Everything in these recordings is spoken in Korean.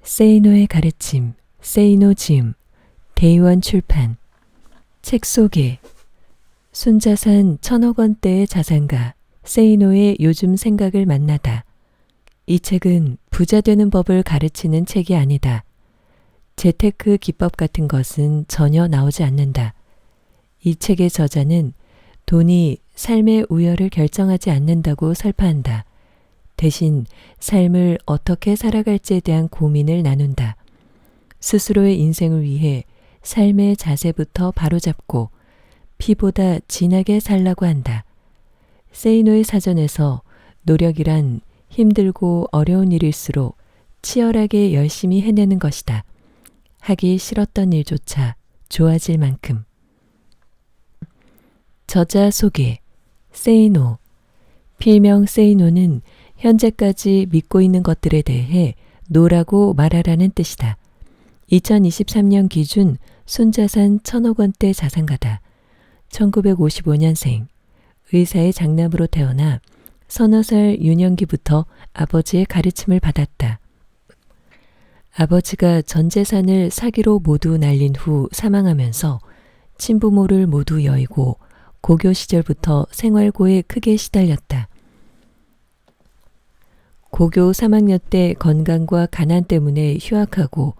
세이노의 가르침, 세이노 지음, 대의원 출판. 책 소개. 순자산 1,000억 원대의 자산가 세이노의 요즘 생각을 만나다. 이 책은 부자 되는 법을 가르치는 책이 아니다. 재테크 기법 같은 것은 전혀 나오지 않는다. 이 책의 저자는 돈이 삶의 우열을 결정하지 않는다고 설파한다. 대신 삶을 어떻게 살아갈지에 대한 고민을 나눈다. 스스로의 인생을 위해 삶의 자세부터 바로잡고 피보다 진하게 살라고 한다. 세이노의 사전에서 노력이란 힘들고 어려운 일일수록 치열하게 열심히 해내는 것이다. 하기 싫었던 일조차 좋아질 만큼. 저자 소개. 세이노. 필명 세이노는 현재까지 믿고 있는 것들에 대해 노라고 말하라는 뜻이다. 2023년 기준 순자산 1,000억 원대 자산가다. 1955년생. 의사의 장남으로 태어나 서너 살 유년기부터 아버지의 가르침을 받았다. 아버지가 전 재산을 사기로 모두 날린 후 사망하면서 친부모를 모두 여의고 고교 시절부터 생활고에 크게 시달렸다. 고교 3학년 때 건강과 가난 때문에 휴학하고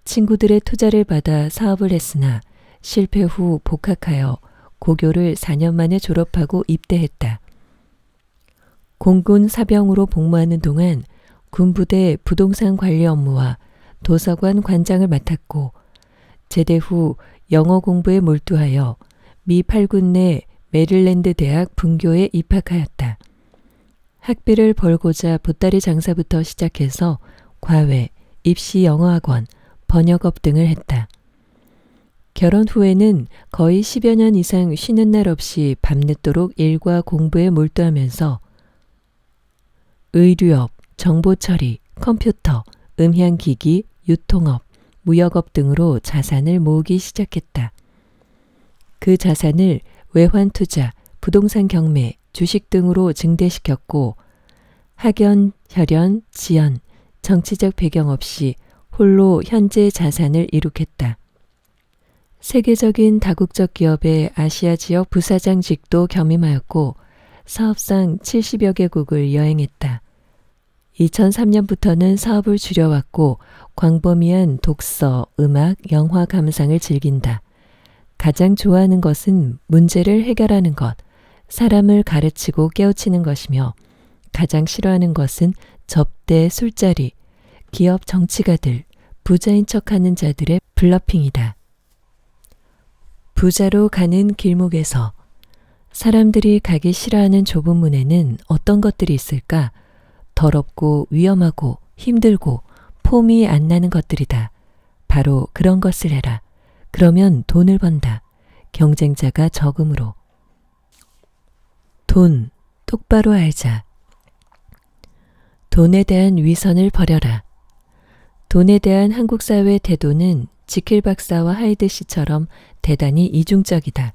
친구들의 투자를 받아 사업을 했으나 실패 후 복학하여 고교를 4년 만에 졸업하고 입대했다. 공군 사병으로 복무하는 동안 군부대 부동산 관리 업무와 도서관 관장을 맡았고 제대 후 영어 공부에 몰두하여 미 8군 내 메릴랜드 대학 분교에 입학하였다. 학비를 벌고자 보따리 장사부터 시작해서 과외, 입시 영어학원, 번역업 등을 했다. 결혼 후에는 거의 10여 년 이상 쉬는 날 없이 밤늦도록 일과 공부에 몰두하면서 의류업, 정보처리, 컴퓨터, 음향기기, 유통업, 무역업 등으로 자산을 모으기 시작했다. 그 자산을 외환투자, 부동산 경매, 주식 등으로 증대시켰고 학연, 혈연, 지연, 정치적 배경 없이 홀로 현재 자산을 이룩했다. 세계적인 다국적 기업의 아시아 지역 부사장직도 겸임하였고 사업상 70여 개국을 여행했다. 2003년부터는 사업을 줄여왔고 광범위한 독서, 음악, 영화 감상을 즐긴다. 가장 좋아하는 것은 문제를 해결하는 것, 사람을 가르치고 깨우치는 것이며 가장 싫어하는 것은 접대, 술자리, 기업 정치가들, 부자인 척하는 자들의 블러핑이다. 부자로 가는 길목에서 사람들이 가기 싫어하는 좁은 문에는 어떤 것들이 있을까? 더럽고 위험하고 힘들고 폼이 안 나는 것들이다. 바로 그런 것을 해라. 그러면 돈을 번다. 경쟁자가 적음으로. 돈, 똑바로 알자. 돈에 대한 위선을 버려라. 돈에 대한 한국 사회의 태도는 지킬 박사와 하이드 씨처럼 대단히 이중적이다.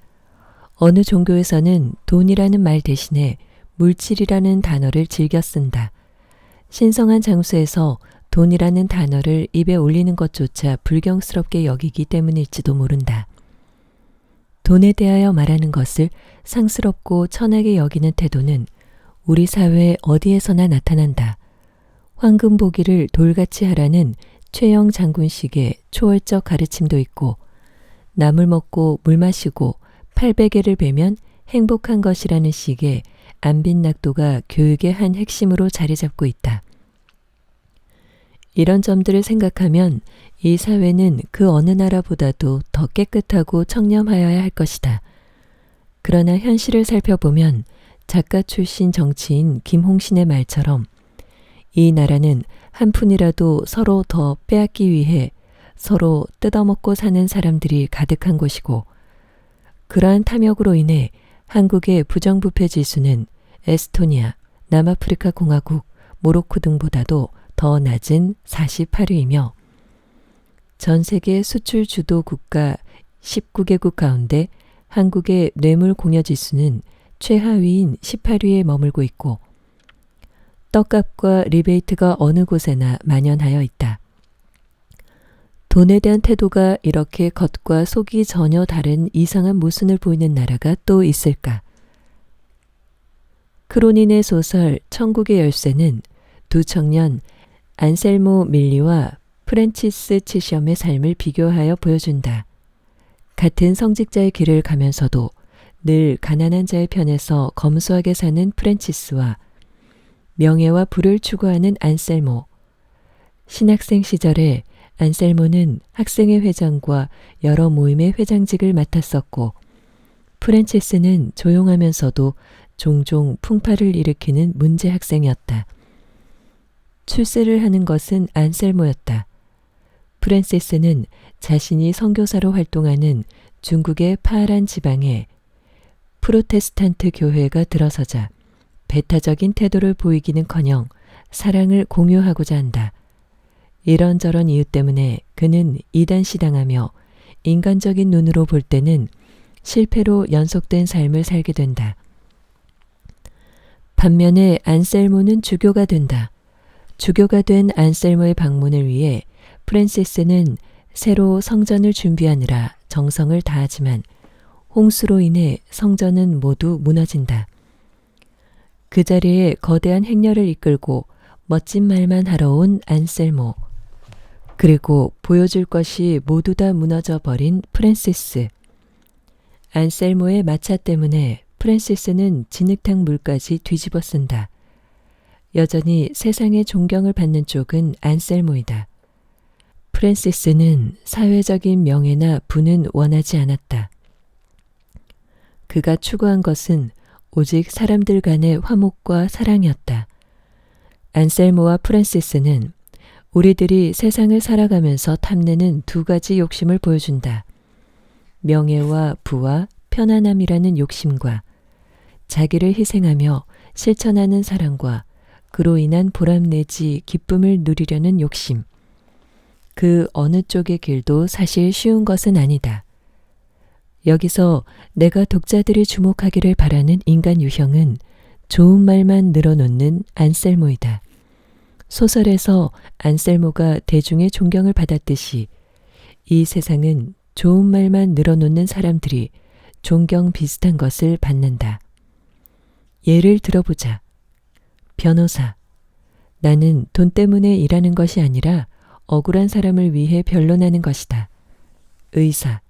어느 종교에서는 돈이라는 말 대신에 물질이라는 단어를 즐겨 쓴다. 신성한 장소에서 돈이라는 단어를 입에 올리는 것조차 불경스럽게 여기기 때문일지도 모른다. 돈에 대하여 말하는 것을 상스럽고 천하게 여기는 태도는 우리 사회 어디에서나 나타난다. 황금 보기를 돌같이 하라는 최영 장군식의 초월적 가르침도 있고 나물 먹고 물 마시고 800개를 베면 행복한 것이라는 식의 안빈낙도가 교육의 한 핵심으로 자리 잡고 있다. 이런 점들을 생각하면 이 사회는 그 어느 나라보다도 더 깨끗하고 청렴하여야 할 것이다. 그러나 현실을 살펴보면 작가 출신 정치인 김홍신의 말처럼 이 나라는 한 푼이라도 서로 더 빼앗기 위해 서로 뜯어먹고 사는 사람들이 가득한 곳이고 그러한 탐욕으로 인해 한국의 부정부패 지수는 에스토니아, 남아프리카 공화국, 모로코 등보다도 더 낮은 48위이며 전 세계 수출 주도 국가 19개국 가운데 한국의 뇌물 공여 지수는 최하위인 18위에 머물고 있고 떡값과 리베이트가 어느 곳에나 만연하여 있다. 돈에 대한 태도가 이렇게 겉과 속이 전혀 다른 이상한 모순을 보이는 나라가 또 있을까? 크로닌의 소설 천국의 열쇠는 두 청년 안셀모 밀리와 프랜치스 치셴의 삶을 비교하여 보여준다. 같은 성직자의 길을 가면서도 늘 가난한 자의 편에서 검소하게 사는 프랜치스와 명예와 부를 추구하는 안셀모. 신학생 시절에 안셀모는 학생회 회장과 여러 모임의 회장직을 맡았었고 프랜치스는 조용하면서도 종종 풍파를 일으키는 문제 학생이었다. 출세를 하는 것은 안셀모였다. 프랜시스는 자신이 선교사로 활동하는 중국의 파란 지방에 프로테스탄트 교회가 들어서자 배타적인 태도를 보이기는커녕 사랑을 공유하고자 한다. 이런저런 이유 때문에 그는 이단시당하며 인간적인 눈으로 볼 때는 실패로 연속된 삶을 살게 된다. 반면에 안셀모는 주교가 된다. 주교가 된 안셀모의 방문을 위해 프랜시스는 새로 성전을 준비하느라 정성을 다하지만 홍수로 인해 성전은 모두 무너진다. 그 자리에 거대한 행렬을 이끌고 멋진 말만 하러 온 안셀모. 그리고 보여줄 것이 모두 다 무너져 버린 프랜시스. 안셀모의 마차 때문에 프랜시스는 진흙탕 물까지 뒤집어 쓴다. 여전히 세상의 존경을 받는 쪽은 안셀모이다. 프랜시스는 사회적인 명예나 부는 원하지 않았다. 그가 추구한 것은 오직 사람들 간의 화목과 사랑이었다. 안셀모와 프랜시스는 우리들이 세상을 살아가면서 탐내는 두 가지 욕심을 보여준다. 명예와 부와 편안함이라는 욕심과 자기를 희생하며 실천하는 사랑과 그로 인한 보람 내지 기쁨을 누리려는 욕심. 그 어느 쪽의 길도 사실 쉬운 것은 아니다. 여기서 내가 독자들이 주목하기를 바라는 인간 유형은 좋은 말만 늘어놓는 안셀모이다. 소설에서 안셀모가 대중의 존경을 받았듯이 이 세상은 좋은 말만 늘어놓는 사람들이 존경 비슷한 것을 받는다. 예를 들어보자. 변호사. 나는 돈 때문에 일하는 것이 아니라 억울한 사람을 위해 변론하는 것이다. 의사.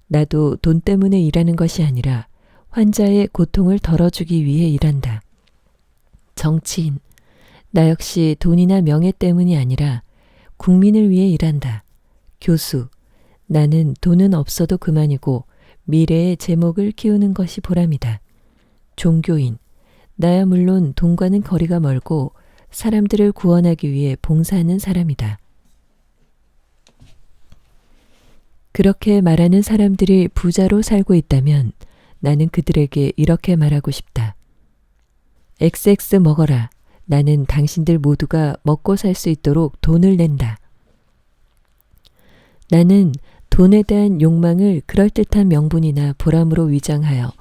나도 돈 때문에 일하는 것이 아니라 환자의 고통을 덜어주기 위해 일한다. 정치인. 나 역시 돈이나 명예 때문이 아니라 국민을 위해 일한다. 교수. 나는 돈은 없어도 그만이고 미래의 제목을 키우는 것이 보람이다. 종교인. 나야 물론 돈과는 거리가 멀고 사람들을 구원하기 위해 봉사하는 사람이다. 그렇게 말하는 사람들이 부자로 살고 있다면 나는 그들에게 이렇게 말하고 싶다. XX 먹어라. 나는 당신들 모두가 먹고 살 수 있도록 돈을 낸다. 나는 돈에 대한 욕망을 그럴듯한 명분이나 보람으로 위장하여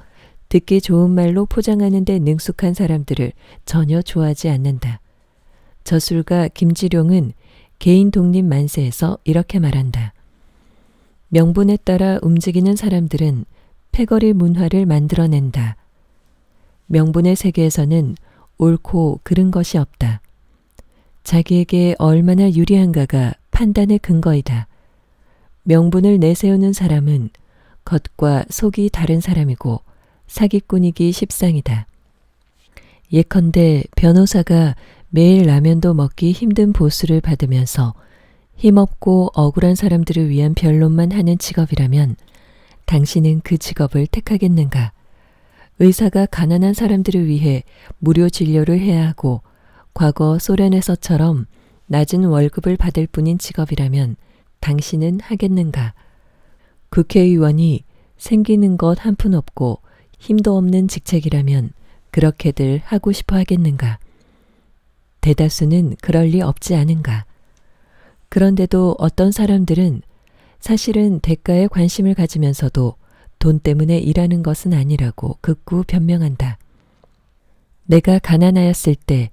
듣기 좋은 말로 포장하는 데 능숙한 사람들을 전혀 좋아하지 않는다. 저술가 김지룡은 개인 독립 만세에서 이렇게 말한다. 명분에 따라 움직이는 사람들은 패거리 문화를 만들어낸다. 명분의 세계에서는 옳고 그른 것이 없다. 자기에게 얼마나 유리한가가 판단의 근거이다. 명분을 내세우는 사람은 겉과 속이 다른 사람이고 사기꾼이기 십상이다. 예컨대 변호사가 매일 라면도 먹기 힘든 보수를 받으면서 힘없고 억울한 사람들을 위한 변론만 하는 직업이라면 당신은 그 직업을 택하겠는가? 의사가 가난한 사람들을 위해 무료 진료를 해야 하고 과거 소련에서처럼 낮은 월급을 받을 뿐인 직업이라면 당신은 하겠는가? 국회의원이 생기는 것 한 푼 없고 힘도 없는 직책이라면 그렇게들 하고 싶어 하겠는가? 대다수는 그럴 리 없지 않은가? 그런데도 어떤 사람들은 사실은 대가에 관심을 가지면서도 돈 때문에 일하는 것은 아니라고 극구 변명한다. 내가 가난하였을 때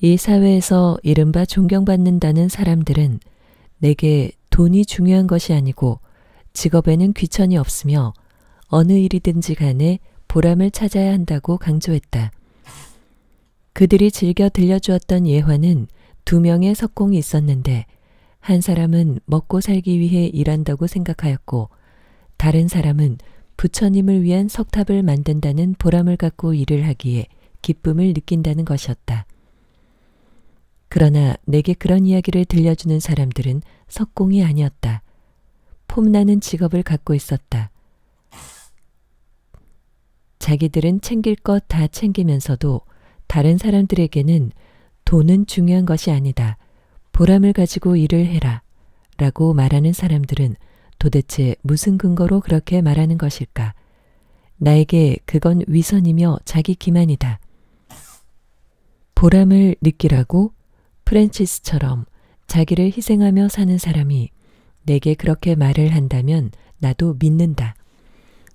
이 사회에서 이른바 존경받는다는 사람들은 내게 돈이 중요한 것이 아니고 직업에는 귀천이 없으며 어느 일이든지 간에 보람을 찾아야 한다고 강조했다. 그들이 즐겨 들려주었던 예화는 2명의 석공이 있었는데 한 사람은 먹고 살기 위해 일한다고 생각하였고 다른 사람은 부처님을 위한 석탑을 만든다는 보람을 갖고 일을 하기에 기쁨을 느낀다는 것이었다. 그러나 내게 그런 이야기를 들려주는 사람들은 석공이 아니었다. 폼나는 직업을 갖고 있었다. 자기들은 챙길 것 다 챙기면서도 다른 사람들에게는 돈은 중요한 것이 아니다. 보람을 가지고 일을 해라. 라고 말하는 사람들은 도대체 무슨 근거로 그렇게 말하는 것일까? 나에게 그건 위선이며 자기 기만이다. 보람을 느끼라고 프랜치스처럼 자기를 희생하며 사는 사람이 내게 그렇게 말을 한다면 나도 믿는다.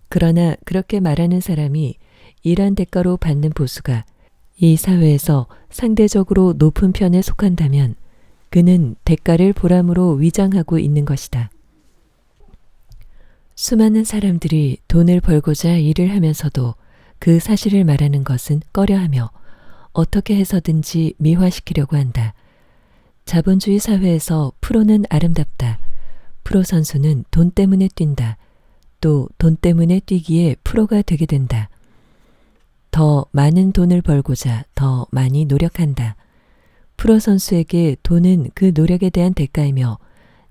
그러나 그렇게 말하는 사람이 일한 대가로 받는 보수가 이 사회에서 상대적으로 높은 편에 속한다면 그는 대가를 보람으로 위장하고 있는 것이다. 수많은 사람들이 돈을 벌고자 일을 하면서도 그 사실을 말하는 것은 꺼려하며 어떻게 해서든지 미화시키려고 한다. 자본주의 사회에서 프로는 아름답다. 프로 선수는 돈 때문에 뛴다. 또 돈 때문에 뛰기에 프로가 되게 된다. 더 많은 돈을 벌고자 더 많이 노력한다. 프로 선수에게 돈은 그 노력에 대한 대가이며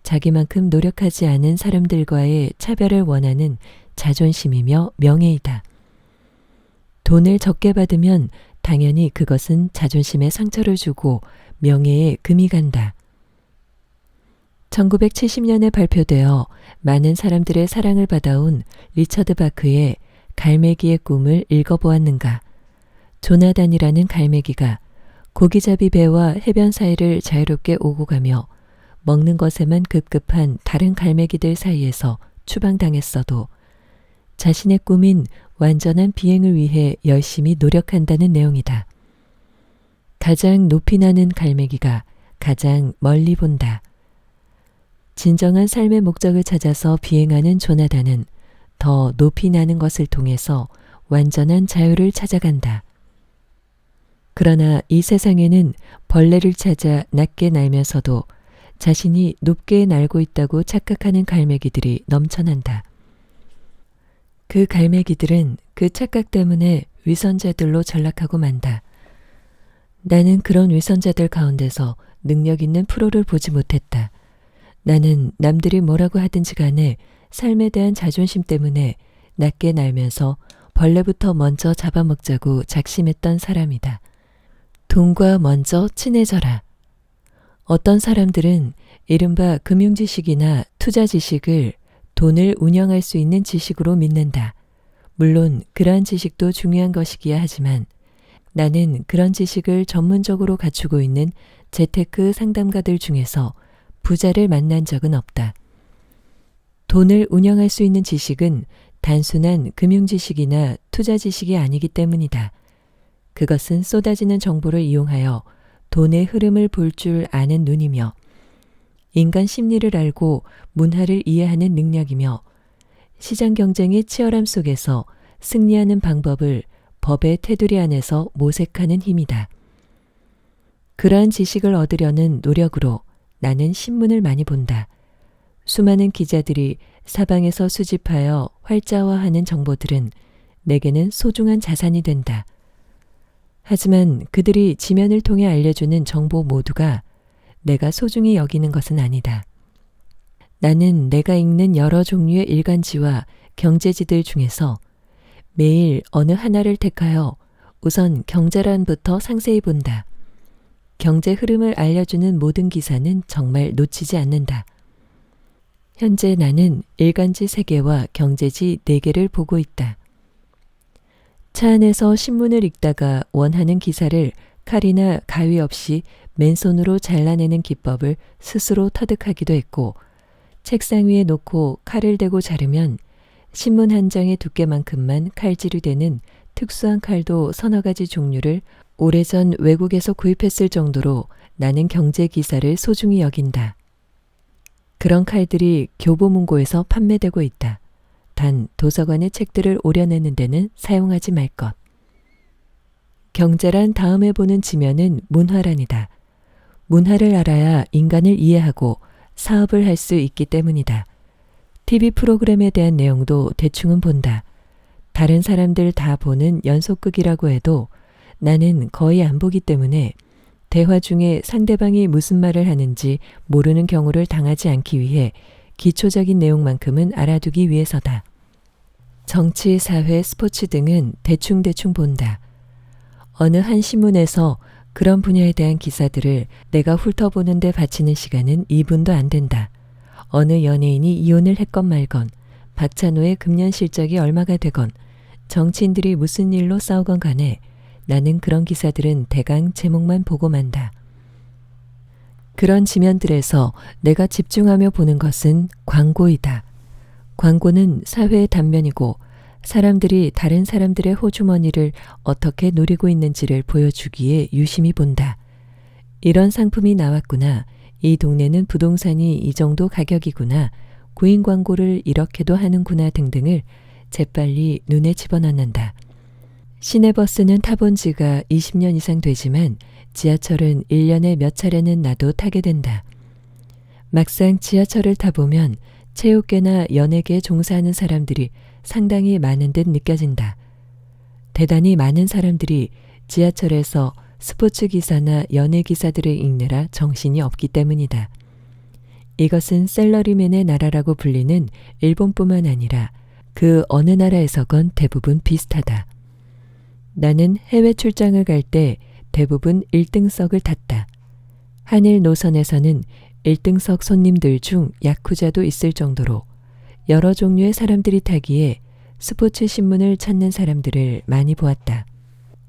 자기만큼 노력하지 않은 사람들과의 차별을 원하는 자존심이며 명예이다. 돈을 적게 받으면 당연히 그것은 자존심에 상처를 주고 명예에 금이 간다. 1970년에 발표되어 많은 사람들의 사랑을 받아온 리처드 바크의 갈매기의 꿈을 읽어보았는가? 조나단이라는 갈매기가 고기잡이 배와 해변 사이를 자유롭게 오고 가며 먹는 것에만 급급한 다른 갈매기들 사이에서 추방당했어도 자신의 꿈인 완전한 비행을 위해 열심히 노력한다는 내용이다. 가장 높이 나는 갈매기가 가장 멀리 본다. 진정한 삶의 목적을 찾아서 비행하는 조나단은 더 높이 나는 것을 통해서 완전한 자유를 찾아간다. 그러나 이 세상에는 벌레를 찾아 낮게 날면서도 자신이 높게 날고 있다고 착각하는 갈매기들이 넘쳐난다. 그 갈매기들은 그 착각 때문에 위선자들로 전락하고 만다. 나는 그런 위선자들 가운데서 능력 있는 프로를 보지 못했다. 나는 남들이 뭐라고 하든지 간에 삶에 대한 자존심 때문에 낮게 날면서 벌레부터 먼저 잡아먹자고 작심했던 사람이다. 돈과 먼저 친해져라. 어떤 사람들은 이른바 금융지식이나 투자지식을 돈을 운영할 수 있는 지식으로 믿는다. 물론 그러한 지식도 중요한 것이기야 하지만 나는 그런 지식을 전문적으로 갖추고 있는 재테크 상담가들 중에서 부자를 만난 적은 없다. 돈을 운영할 수 있는 지식은 단순한 금융지식이나 투자지식이 아니기 때문이다. 그것은 쏟아지는 정보를 이용하여 돈의 흐름을 볼 줄 아는 눈이며 인간 심리를 알고 문화를 이해하는 능력이며 시장 경쟁의 치열함 속에서 승리하는 방법을 법의 테두리 안에서 모색하는 힘이다. 그러한 지식을 얻으려는 노력으로 나는 신문을 많이 본다. 수많은 기자들이 사방에서 수집하여 활자화하는 정보들은 내게는 소중한 자산이 된다. 하지만 그들이 지면을 통해 알려주는 정보 모두가 내가 소중히 여기는 것은 아니다. 나는 내가 읽는 여러 종류의 일간지와 경제지들 중에서 매일 어느 하나를 택하여 우선 경제란부터 상세히 본다. 경제 흐름을 알려주는 모든 기사는 정말 놓치지 않는다. 현재 나는 일간지 3개와 경제지 4개를 보고 있다. 차 안에서 신문을 읽다가 원하는 기사를 칼이나 가위 없이 맨손으로 잘라내는 기법을 스스로 터득하기도 했고 책상 위에 놓고 칼을 대고 자르면 신문 한 장의 두께만큼만 칼질이 되는 특수한 칼도 서너 가지 종류를 오래전 외국에서 구입했을 정도로 나는 경제 기사를 소중히 여긴다. 그런 칼들이 교보문고에서 판매되고 있다. 단 도서관의 책들을 오려내는 데는 사용하지 말 것. 경제란 다음에 보는 지면은 문화란이다. 문화를 알아야 인간을 이해하고 사업을 할 수 있기 때문이다. TV 프로그램에 대한 내용도 대충은 본다. 다른 사람들 다 보는 연속극이라고 해도 나는 거의 안 보기 때문에 대화 중에 상대방이 무슨 말을 하는지 모르는 경우를 당하지 않기 위해 기초적인 내용만큼은 알아두기 위해서다. 정치, 사회, 스포츠 등은 대충대충 본다. 어느 한 신문에서 그런 분야에 대한 기사들을 내가 훑어보는 데 바치는 시간은 2분도 안 된다. 어느 연예인이 이혼을 했건 말건, 박찬호의 금년 실적이 얼마가 되건, 정치인들이 무슨 일로 싸우건 간에 나는 그런 기사들은 대강 제목만 보고 만다. 그런 지면들에서 내가 집중하며 보는 것은 광고이다. 광고는 사회의 단면이고 사람들이 다른 사람들의 호주머니를 어떻게 노리고 있는지를 보여주기에 유심히 본다. 이런 상품이 나왔구나. 이 동네는 부동산이 이 정도 가격이구나. 구인 광고를 이렇게도 하는구나 등등을 재빨리 눈에 집어넣는다. 시내버스는 타본 지가 20년 이상 되지만 지하철은 1년에 몇 차례는 나도 타게 된다. 막상 지하철을 타보면 체육계나 연예계에 종사하는 사람들이 상당히 많은 듯 느껴진다. 대단히 많은 사람들이 지하철에서 스포츠 기사나 연예 기사들을 읽느라 정신이 없기 때문이다. 이것은 셀러리맨의 나라라고 불리는 일본뿐만 아니라 그 어느 나라에서건 대부분 비슷하다. 나는 해외 출장을 갈 때 대부분 1등석을 탔다. 한일 노선에서는 1등석 손님들 중 야쿠자도 있을 정도로 여러 종류의 사람들이 타기에 스포츠 신문을 찾는 사람들을 많이 보았다.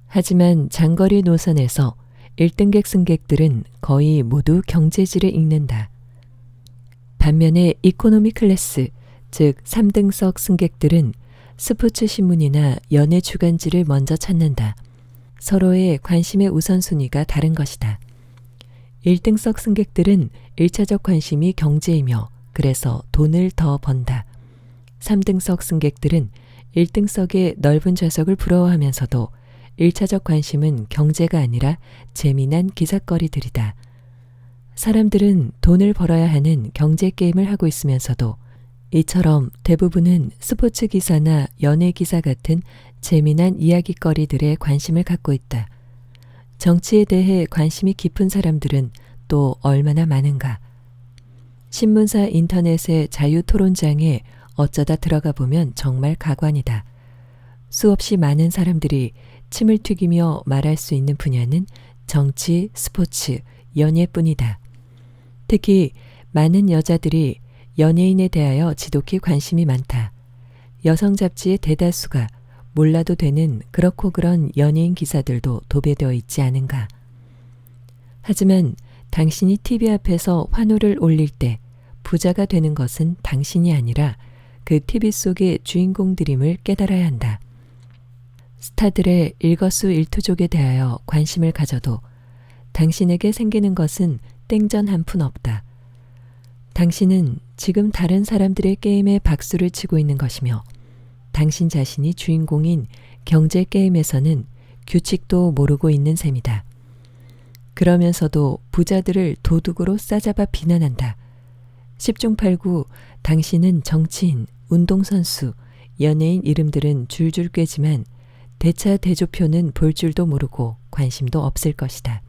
하지만 장거리 노선에서 1등객 승객들은 거의 모두 경제지를 읽는다. 반면에 이코노미 클래스, 즉 3등석 승객들은 스포츠 신문이나 연예 주간지를 먼저 찾는다. 서로의 관심의 우선순위가 다른 것이다. 1등석 승객들은 1차적 관심이 경제이며 그래서 돈을 더 번다. 3등석 승객들은 1등석의 넓은 좌석을 부러워하면서도 1차적 관심은 경제가 아니라 재미난 기사거리들이다. 사람들은 돈을 벌어야 하는 경제 게임을 하고 있으면서도 이처럼 대부분은 스포츠 기사나 연예 기사 같은 재미난 이야기거리들에 관심을 갖고 있다. 정치에 대해 관심이 깊은 사람들은 또 얼마나 많은가. 신문사 인터넷의 자유토론장에 어쩌다 들어가 보면 정말 가관이다. 수없이 많은 사람들이 침을 튀기며 말할 수 있는 분야는 정치, 스포츠, 연예뿐이다. 특히 많은 여자들이 연예인에 대하여 지독히 관심이 많다. 여성 잡지의 대다수가 몰라도 되는 그렇고 그런 연예인 기사들도 도배되어 있지 않은가. 하지만 당신이 TV 앞에서 환호를 올릴 때 부자가 되는 것은 당신이 아니라 그 TV 속의 주인공들임을 깨달아야 한다. 스타들의 일거수일투족에 대하여 관심을 가져도 당신에게 생기는 것은 땡전 한 푼 없다. 당신은 지금 다른 사람들의 게임에 박수를 치고 있는 것이며 당신 자신이 주인공인 경제 게임에서는 규칙도 모르고 있는 셈이다. 그러면서도 부자들을 도둑으로 싸잡아 비난한다. 10중 8구 당신은 정치인, 운동선수, 연예인 이름들은 줄줄 꿰지만 대차 대조표는 볼 줄도 모르고 관심도 없을 것이다.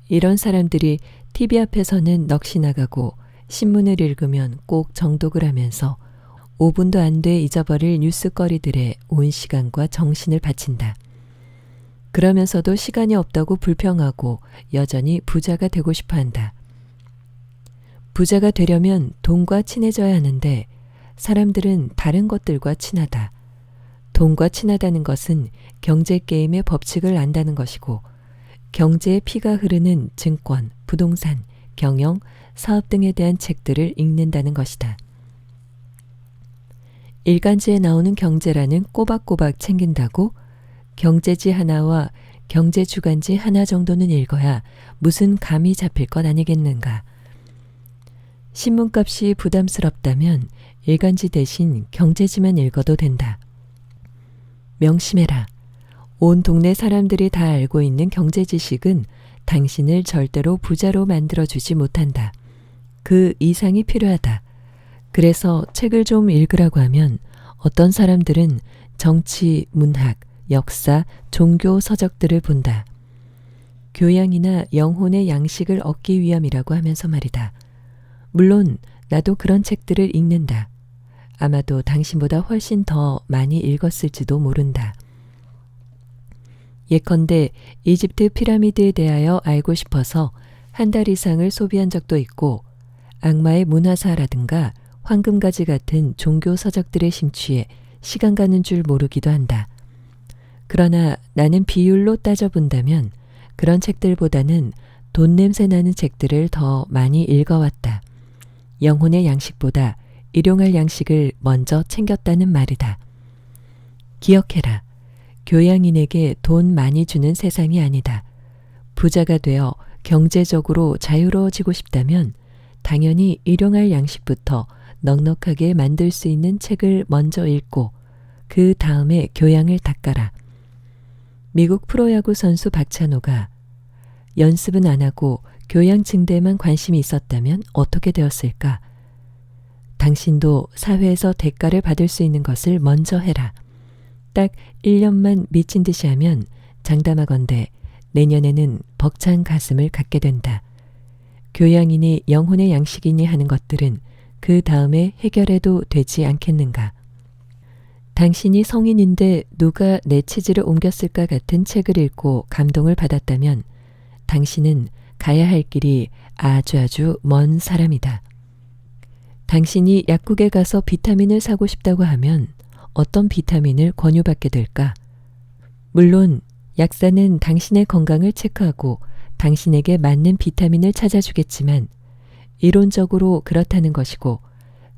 이런 사람들이 TV 앞에서는 넋이 나가고 신문을 읽으면 꼭 정독을 하면서 5분도 안 돼 잊어버릴 뉴스거리들에 온 시간과 정신을 바친다. 그러면서도 시간이 없다고 불평하고 여전히 부자가 되고 싶어 한다. 부자가 되려면 돈과 친해져야 하는데 사람들은 다른 것들과 친하다. 돈과 친하다는 것은 경제 게임의 법칙을 안다는 것이고 경제의 피가 흐르는 증권, 부동산, 경영, 사업 등에 대한 책들을 읽는다는 것이다. 일간지에 나오는 경제라는 꼬박꼬박 챙긴다고 경제지 하나와 경제주간지 하나 정도는 읽어야 무슨 감이 잡힐 것 아니겠는가. 신문값이 부담스럽다면 일간지 대신 경제지만 읽어도 된다. 명심해라. 온 동네 사람들이 다 알고 있는 경제 지식은 당신을 절대로 부자로 만들어주지 못한다. 그 이상이 필요하다. 그래서 책을 좀 읽으라고 하면 어떤 사람들은 정치, 문학, 역사, 종교 서적들을 본다. 교양이나 영혼의 양식을 얻기 위함이라고 하면서 말이다. 물론 나도 그런 책들을 읽는다. 아마도 당신보다 훨씬 더 많이 읽었을지도 모른다. 예컨대 이집트 피라미드에 대하여 알고 싶어서 한 달 이상을 소비한 적도 있고 악마의 문화사라든가 황금가지 같은 종교 서적들에 심취해 시간 가는 줄 모르기도 한다. 그러나 나는 비율로 따져본다면 그런 책들보다는 돈 냄새 나는 책들을 더 많이 읽어왔다. 영혼의 양식보다 일용할 양식을 먼저 챙겼다는 말이다. 기억해라. 교양인에게 돈 많이 주는 세상이 아니다. 부자가 되어 경제적으로 자유로워지고 싶다면 당연히 일용할 양식부터 넉넉하게 만들 수 있는 책을 먼저 읽고 그 다음에 교양을 닦아라. 미국 프로야구 선수 박찬호가 연습은 안 하고 교양 증대에만 관심이 있었다면 어떻게 되었을까? 당신도 사회에서 대가를 받을 수 있는 것을 먼저 해라. 딱 1년만 미친 듯이 하면 장담하건대 내년에는 벅찬 가슴을 갖게 된다. 교양이니 영혼의 양식이니 하는 것들은 그 다음에 해결해도 되지 않겠는가. 당신이 성인인데 누가 내 치즈를 옮겼을까 같은 책을 읽고 감동을 받았다면 당신은 가야 할 길이 아주 먼 사람이다. 당신이 약국에 가서 비타민을 사고 싶다고 하면 어떤 비타민을 권유받게 될까? 물론 약사는 당신의 건강을 체크하고 당신에게 맞는 비타민을 찾아주겠지만 이론적으로 그렇다는 것이고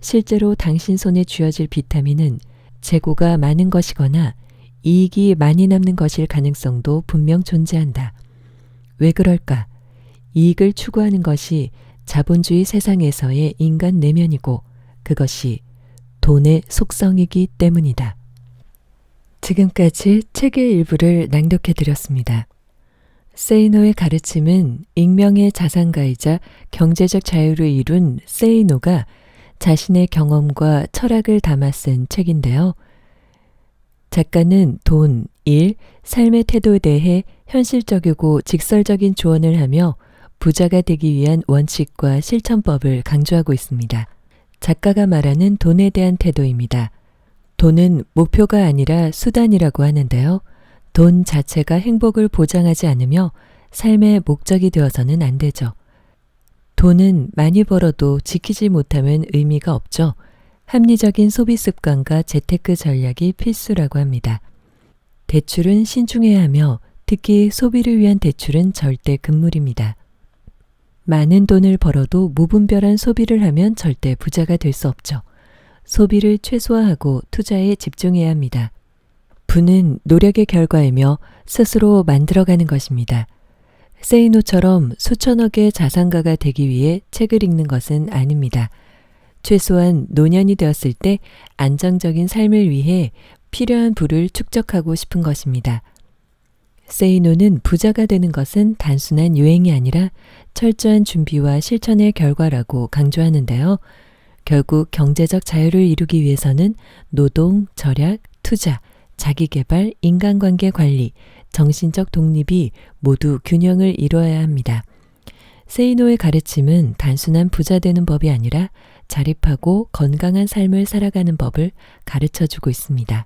실제로 당신 손에 쥐어질 비타민은 재고가 많은 것이거나 이익이 많이 남는 것일 가능성도 분명 존재한다. 왜 그럴까? 이익을 추구하는 것이 자본주의 세상에서의 인간 내면이고 그것이 돈의 속성이기 때문이다. 지금까지 책의 일부를 낭독해드렸습니다. 세이노의 가르침은 익명의 자산가이자 경제적 자유를 이룬 세이노가 자신의 경험과 철학을 담아 쓴 책인데요. 작가는 돈, 일, 삶의 태도에 대해 현실적이고 직설적인 조언을 하며 부자가 되기 위한 원칙과 실천법을 강조하고 있습니다. 작가가 말하는 돈에 대한 태도입니다. 돈은 목표가 아니라 수단이라고 하는데요. 돈 자체가 행복을 보장하지 않으며 삶의 목적이 되어서는 안 되죠. 돈은 많이 벌어도 지키지 못하면 의미가 없죠. 합리적인 소비 습관과 재테크 전략이 필수라고 합니다. 대출은 신중해야 하며 특히 소비를 위한 대출은 절대 금물입니다. 많은 돈을 벌어도 무분별한 소비를 하면 절대 부자가 될 수 없죠. 소비를 최소화하고 투자에 집중해야 합니다. 부는 노력의 결과이며 스스로 만들어가는 것입니다. 세이노처럼 수천억의 자산가가 되기 위해 책을 읽는 것은 아닙니다. 최소한 노년이 되었을 때 안정적인 삶을 위해 필요한 부를 축적하고 싶은 것입니다. 세이노는 부자가 되는 것은 단순한 유행이 아니라 철저한 준비와 실천의 결과라고 강조하는데요. 결국 경제적 자유를 이루기 위해서는 노동, 절약, 투자, 자기개발, 인간관계 관리, 정신적 독립이 모두 균형을 이루어야 합니다. 세이노의 가르침은 단순한 부자 되는 법이 아니라 자립하고 건강한 삶을 살아가는 법을 가르쳐주고 있습니다.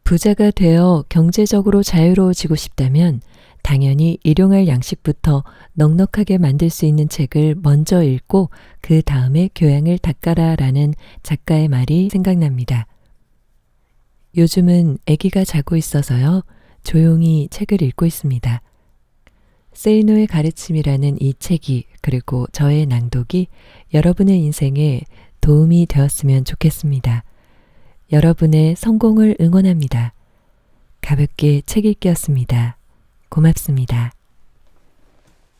부자가 되어 경제적으로 자유로워지고 싶다면 당연히 일용할 양식부터 넉넉하게 만들 수 있는 책을 먼저 읽고 그 다음에 교양을 닦아라 라는 작가의 말이 생각납니다. 요즘은 아기가 자고 있어서요. 조용히 책을 읽고 있습니다. 세이노의 가르침이라는 이 책이 그리고 저의 낭독이 여러분의 인생에 도움이 되었으면 좋겠습니다. 여러분의 성공을 응원합니다. 가볍게 책 읽기였습니다. 고맙습니다.